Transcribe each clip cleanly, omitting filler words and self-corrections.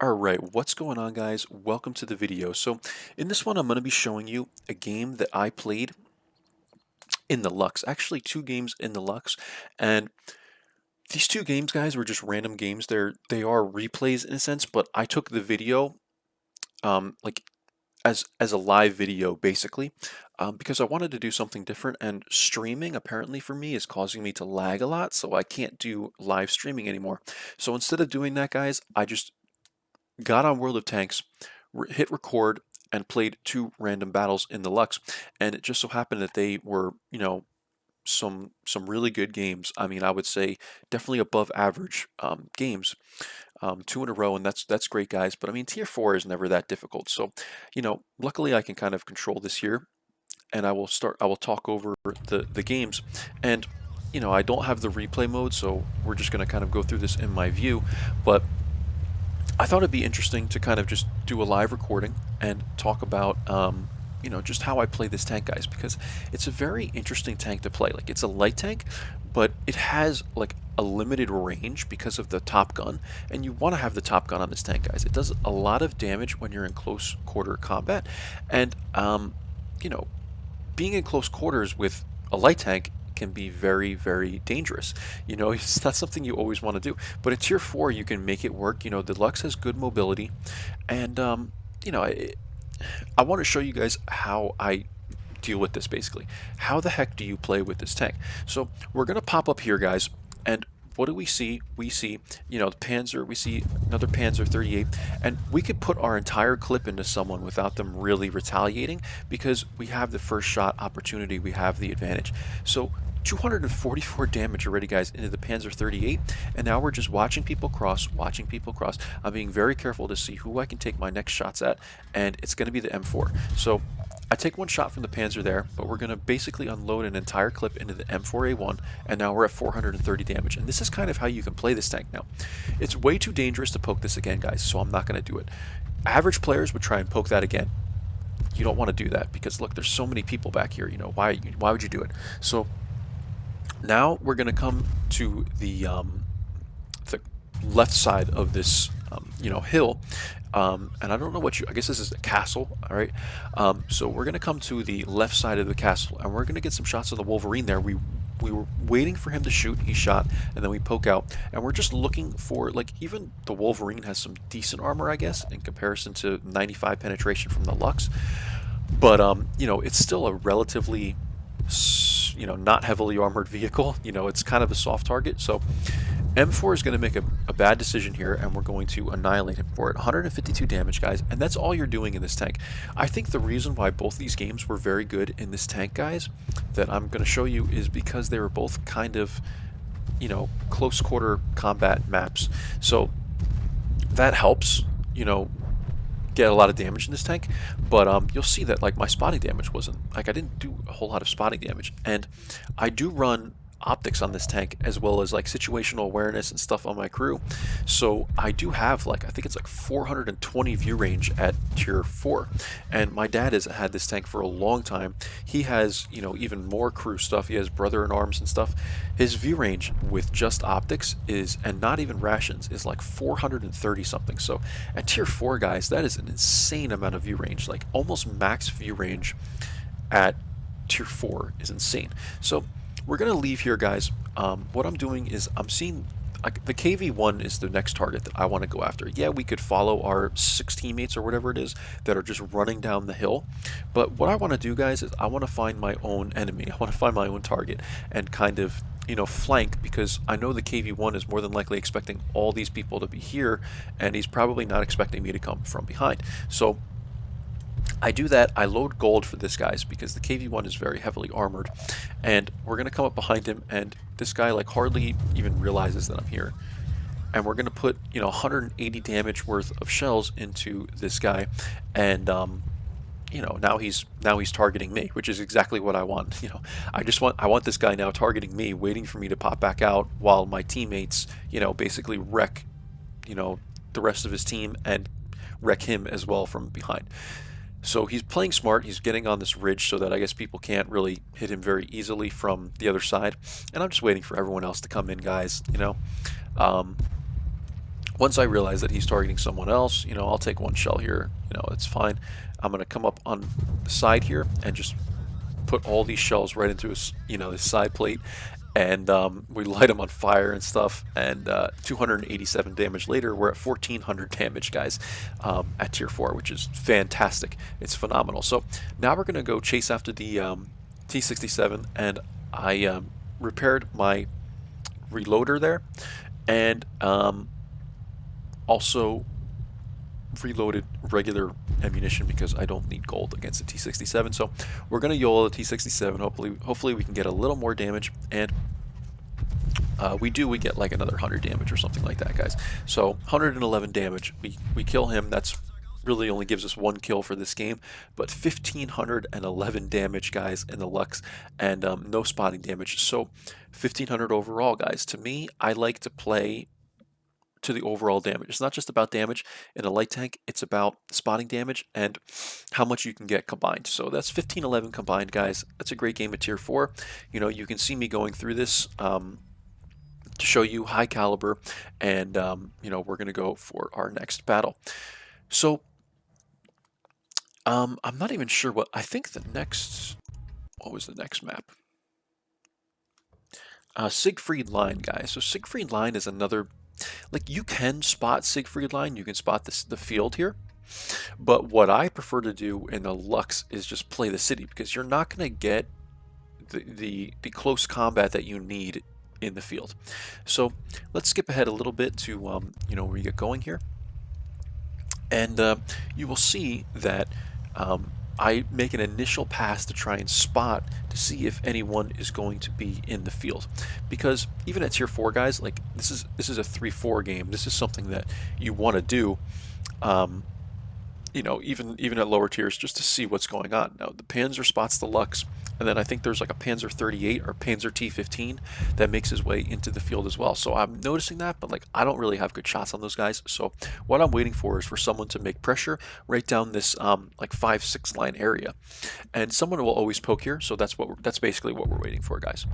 Alright, what's going on guys? Welcome to the video. So in this one I'm going to be showing you a game that I played in the Luchs. Actually two games in the Luchs, and these two games guys were just random games. They are replays in a sense, but I took the video like as a live video basically, because I wanted to do something different, and streaming apparently for me is causing me to lag a lot, so I can't do live streaming anymore. So instead of doing that guys, I just got on World of Tanks, hit record, and played two random battles in the Lux. And it just so happened that they were, some really good games. I mean, I would say definitely above average games, two in a row, and that's great, guys. But I mean, tier four is never that difficult. So, luckily I can kind of control this here, and I will talk over the games, and I don't have the replay mode, so we're just going to kind of go through this in my view, but I thought it'd be interesting to kind of just do a live recording and talk about, just how I play this tank, guys, because it's a very interesting tank to play. Like, it's a light tank, but it has like a limited range because of the top gun, and you want to have the top gun on this tank, guys. It does a lot of damage when you're in close quarter combat, and you know, being in close quarters with a light tank can be very, very dangerous. It's not something you always want to do. But at tier 4, you can make it work. The Lux has good mobility. And, I want to show you guys how I deal with this basically. How the heck do you play with this tank? So we're going to pop up here, guys. And what do we see? We see, the Panzer, we see another Panzer 38, and we could put our entire clip into someone without them really retaliating because we have the first shot opportunity, we have the advantage. So 244 damage already, guys, into the Panzer 38, and now we're just watching people cross, watching people cross. I'm being very careful to see who I can take my next shots at, and it's going to be the M4. So I take one shot from the Panzer there, but we're going to basically unload an entire clip into the M4A1, and now we're at 430 damage. And this is kind of how you can play this tank now. It's way too dangerous to poke this again, guys, so I'm not going to do it. Average players would try and poke that again. You don't want to do that because, look, there's so many people back here. Why would you do it? So now we're going to come to the left side of this hill, and I don't know I guess this is a castle. All right, so we're gonna come to the left side of the castle, and we're gonna get some shots of the Wolverine there. We were waiting for him to shoot, he shot, and then we poke out, and we're just looking for, like, even the Wolverine has some decent armor, I guess, in comparison to 95 penetration from the Lux, but it's still a relatively not heavily armored vehicle. It's kind of a soft target. So M4 is going to make a bad decision here, and we're going to annihilate him for it. 152 damage, guys, and that's all you're doing in this tank. I think the reason why both these games were very good in this tank, guys, that I'm going to show you is because they were both kind of, close quarter combat maps. So that helps, get a lot of damage in this tank, but you'll see that, like, my spotting damage wasn't, like, I didn't do a whole lot of spotting damage, and I do run optics on this tank as well as, like, situational awareness and stuff on my crew, so I do have, like, I think it's like 420 view range at tier 4, and my dad has had this tank for a long time. He has, even more crew stuff. He has brother in arms and stuff. His view range with just optics is, and not even rations, is like 430 something. So at tier 4, guys, that is an insane amount of view range. Like, almost max view range at tier 4 is insane. So we're going to leave here, guys. What I'm doing is I'm seeing, like, the KV-1 is the next target that I want to go after. Yeah, we could follow our 6 teammates or whatever it is that are just running down the hill. But what I want to do, guys, is I want to find my own enemy. I want to find my own target and kind of, flank, because I know the KV-1 is more than likely expecting all these people to be here, and he's probably not expecting me to come from behind. So I do that. I load gold for this, guys, because the KV-1 is very heavily armored, and we're going to come up behind him, and this guy, like, hardly even realizes that I'm here, and we're going to put 180 damage worth of shells into this guy, and now he's targeting me, which is exactly what I want. I want this guy now targeting me, waiting for me to pop back out while my teammates basically wreck the rest of his team and wreck him as well from behind. So he's playing smart. He's getting on this ridge so that I guess people can't really hit him very easily from the other side. And I'm just waiting for everyone else to come in, guys. Once I realize that he's targeting someone else, I'll take one shell here. It's fine. I'm going to come up on the side here and just put all these shells right into his, his side plate, and we light them on fire and stuff. And 287 damage later, we're at 1400 damage, guys, at tier 4, which is fantastic. It's phenomenal. So now we're going to go chase after the T67, and I repaired my reloader there, and also reloaded regular ammunition because I don't need gold against the T67. So we're going to YOLO the T67. Hopefully we can get a little more damage, and we get like another 100 damage or something like that, guys. So 111 damage. We kill him. That's really only gives us one kill for this game, but 1511 damage, guys, in the Luchs, and no spotting damage. So 1500 overall, guys. To me, I like to play to the overall damage. It's not just about damage in a light tank, it's about spotting damage and how much you can get combined. So that's 1511 combined, guys. That's a great game at tier 4. You can see me going through this to show you high caliber, and we're going to go for our next battle. So I'm not even sure what I think what was the next map? Siegfried Line, guys. So Siegfried Line is another, like, you can spot Siegfried Line, you can spot the field here, but what I prefer to do in the Luchs is just play the city, because you're not going to get the close combat that you need in the field. So let's skip ahead a little bit to where we get going here, and you will see that I make an initial pass to try and spot to see if anyone is going to be in the field, because even at tier 4, guys, like this is a 3-4 game. This is something that you want to do, even at lower tiers, just to see what's going on. Now the Panzer spots the Luchs, and then I think there's like a Panzer 38 or Panzer T15 that makes his way into the field as well. So I'm noticing that, but like I don't really have good shots on those guys. So what I'm waiting for is for someone to make pressure right down this like 5-6 line area, and someone will always poke here. So that's basically what we're waiting for, guys.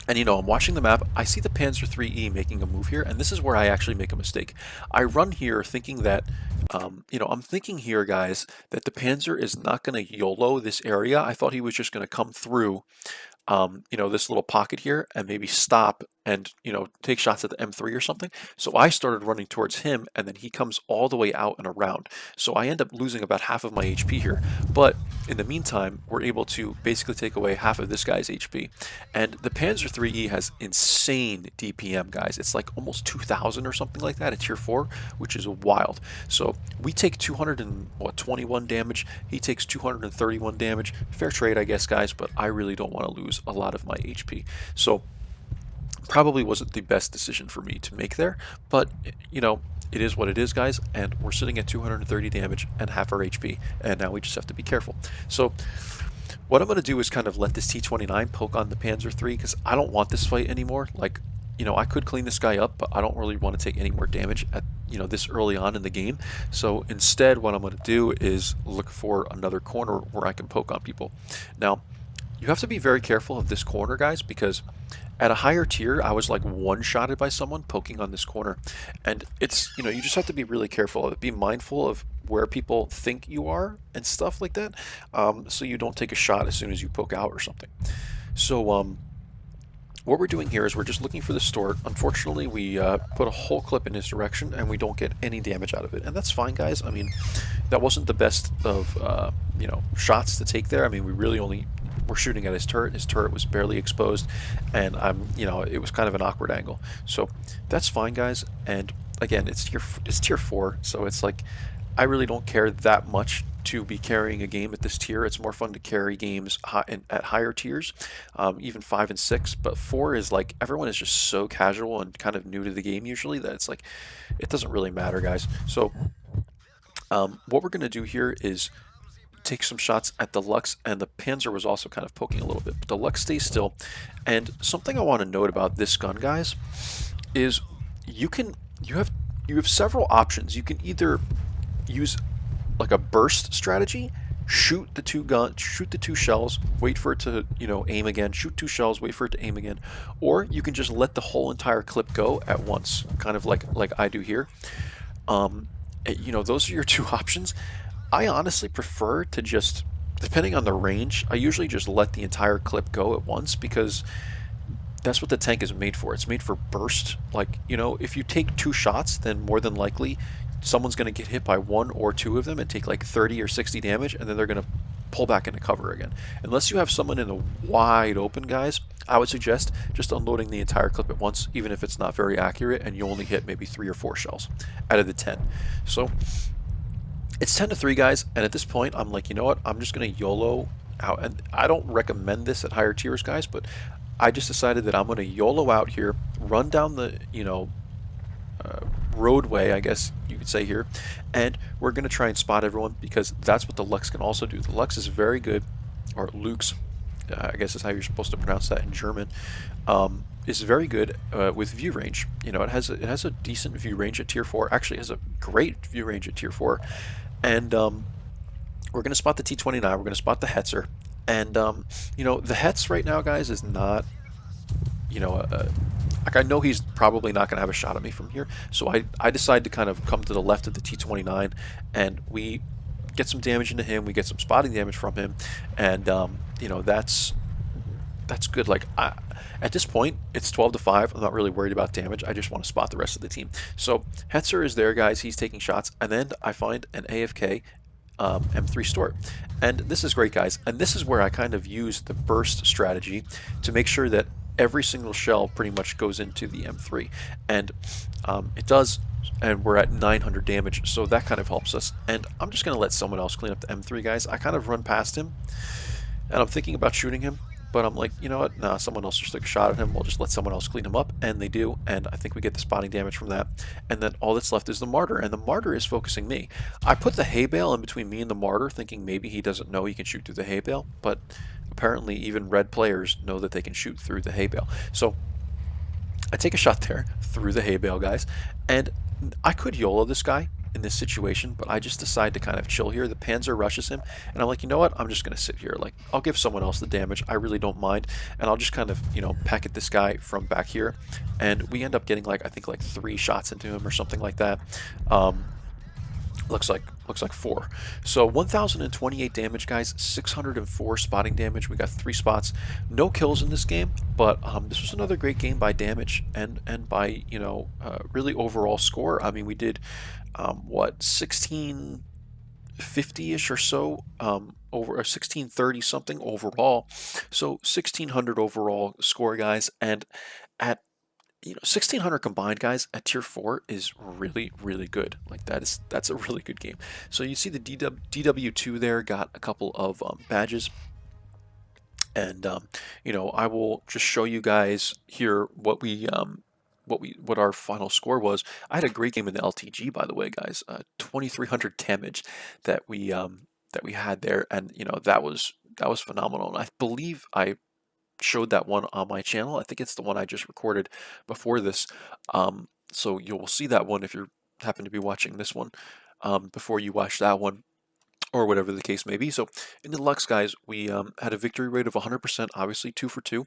And I'm watching the map, I see the Panzer 3E making a move here, and this is where I actually make a mistake. I run here thinking that, I'm thinking here, guys, that the Panzer is not going to YOLO this area. I thought he was just going to come through, this little pocket here and maybe stop and, take shots at the M3 or something. So I started running towards him, and then he comes all the way out and around. So I end up losing about half of my HP here. But in the meantime, we're able to basically take away half of this guy's HP. And the Panzer 3E has insane DPM, guys. It's like almost 2,000 or something like that at tier 4, which is wild. So we take 221 damage. He takes 231 damage. Fair trade, I guess, guys, but I really don't want to lose a lot of my HP. So probably wasn't the best decision for me to make there, but it is what it is, guys, and we're sitting at 230 damage and half our HP, and now we just have to be careful. So what I'm going to do is kind of let this T29 poke on the Panzer 3, because I don't want this fight anymore. Like, I could clean this guy up, but I don't really want to take any more damage at this early on in the game. So instead, what I'm going to do is look for another corner where I can poke on people. Now, you have to be very careful of this corner, guys, because at a higher tier, I was like one-shotted by someone poking on this corner. And it's, you just have to be really careful of it. Be mindful of where people think you are and stuff like that, so you don't take a shot as soon as you poke out or something. So what we're doing here is we're just looking for the Stort. Unfortunately, we put a whole clip in his direction, and we don't get any damage out of it. And that's fine, guys. I mean, that wasn't the best of, shots to take there. I mean, we really only were shooting at his turret. His turret was barely exposed, and it was kind of an awkward angle. So that's fine, guys. And again, it's tier 4, so it's like I really don't care that much to be carrying a game at this tier. It's more fun to carry games at higher tiers, even 5 and 6. But 4 is like everyone is just so casual and kind of new to the game usually that it's like it doesn't really matter, guys. So what we're gonna do here is take some shots at the Luchs, and the Panzer was also kind of poking a little bit, but the Luchs stays still. And something I want to note about this gun, guys, is you have several options. You can either use like a burst strategy, shoot the two shells, wait for it to, aim again, shoot two shells, wait for it to aim again, or you can just let the whole entire clip go at once, kind of like I do here. Um, those are your two options. I honestly prefer to just, depending on the range, I usually just let the entire clip go at once because that's what the tank is made for. It's made for burst. Like, if you take two shots, then more than likely someone's going to get hit by one or two of them and take like 30 or 60 damage, and then they're going to pull back into cover again. Unless you have someone in the wide open, guys, I would suggest just unloading the entire clip at once, even if it's not very accurate and you only hit maybe 3 or 4 shells out of the 10. So it's 10 to 3, guys, and at this point, I'm like, you know what? I'm just going to YOLO out. And I don't recommend this at higher tiers, guys, but I just decided that I'm going to YOLO out here, run down the, roadway, I guess you could say here, and we're going to try and spot everyone because that's what the Luchs can also do. The Luchs is very good, or Luchs, I guess is how you're supposed to pronounce that in German, is very good with view range. It has a decent view range at tier 4. Actually, it has a great view range at tier 4, and we're going to spot the T-29. We're going to spot the Hetzer, and the Hetz right now, guys, is not, like I know he's probably not going to have a shot at me from here, so I decide to kind of come to the left of the T-29, and we get some damage into him. We get some spotting damage from him, and that's good. Like at this point, it's 12 to 5. I'm not really worried about damage. I just want to spot the rest of the team. So Hetzer is there, guys. He's taking shots, and then I find an AFK M3 Stort. And this is great, guys. And this is where I kind of use the burst strategy to make sure that every single shell pretty much goes into the M3. And it does, and we're at 900 damage, so that kind of helps us. And I'm just going to let someone else clean up the M3, guys. I kind of run past him, and I'm thinking about shooting him, but I'm like, you know what, nah, someone else just took a shot at him, we'll just let someone else clean him up, and they do, and I think we get the spotting damage from that, and then all that's left is the Martyr, and the Martyr is focusing me. I put the hay bale in between me and the Martyr, thinking maybe he doesn't know he can shoot through the hay bale, but apparently even red players know that they can shoot through the hay bale. So I take a shot there through the hay bale, guys, and I could YOLO this guy in this situation, but I just decide to kind of chill here. The Panzer rushes him, and I'm like, you know what? I'm just going to sit here. Like, I'll give someone else the damage. I really don't mind, and I'll just kind of, peck at this guy from back here, and we end up getting like, I think like 3 shots into him or something like that. Looks like 4. So 1028 damage, guys, 604 spotting damage. We got 3 spots, no kills in this game, but this was another great game by damage and by really overall score. I mean, we did what, 1650-ish or so, over 1630 something overall, so 1600 overall score, guys, and at 1600 combined, guys, at tier 4 is really, really good. Like that's a really good game. So you see the DW2 there got a couple of badges, and I will just show you guys here what our final score was. I had a great game in the LTG, by the way, guys. 2300 damage that we had there, and that was phenomenal. And I believe I showed that one on my channel. I think it's the one I just recorded before this. So you'll see that one if you happen to be watching this one before you watch that one, or whatever the case may be. So in the Luchs, guys, we had a victory rate of 100%, obviously 2 for 2,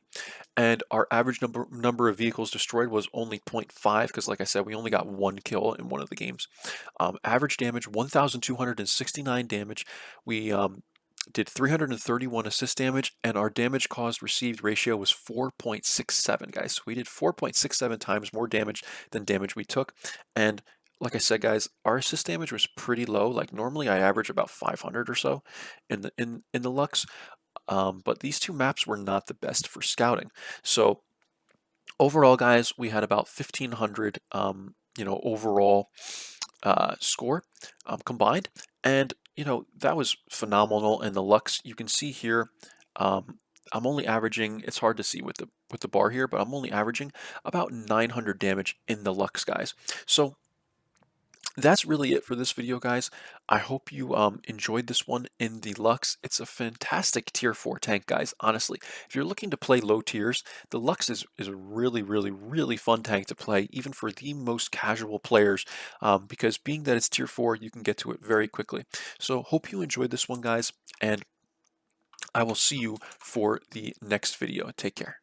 and our average number of vehicles destroyed was only 0.5, because like I said, we only got 1 kill in one of the games. Average damage 1,269 damage. We did 331 assist damage, and our damage caused received ratio was 4.67, guys. So we did 4.67 times more damage than damage we took, and like I said, guys, our assist damage was pretty low. Like normally I average about 500 or so in the Luchs, but these 2 maps were not the best for scouting. So overall, guys, we had about 1,500 overall score combined, and that was phenomenal. And the Luchs, you can see here, I'm only averaging, it's hard to see with the bar here, but I'm only averaging about 900 damage in the Luchs, guys. So that's really it for this video, guys. I hope you enjoyed this one in the Lux. It's a fantastic tier 4 tank, guys. Honestly, if you're looking to play low tiers, the Lux is a really, really, really fun tank to play, even for the most casual players, because being that it's tier 4, you can get to it very quickly. So hope you enjoyed this one, guys, and I will see you for the next video. Take care.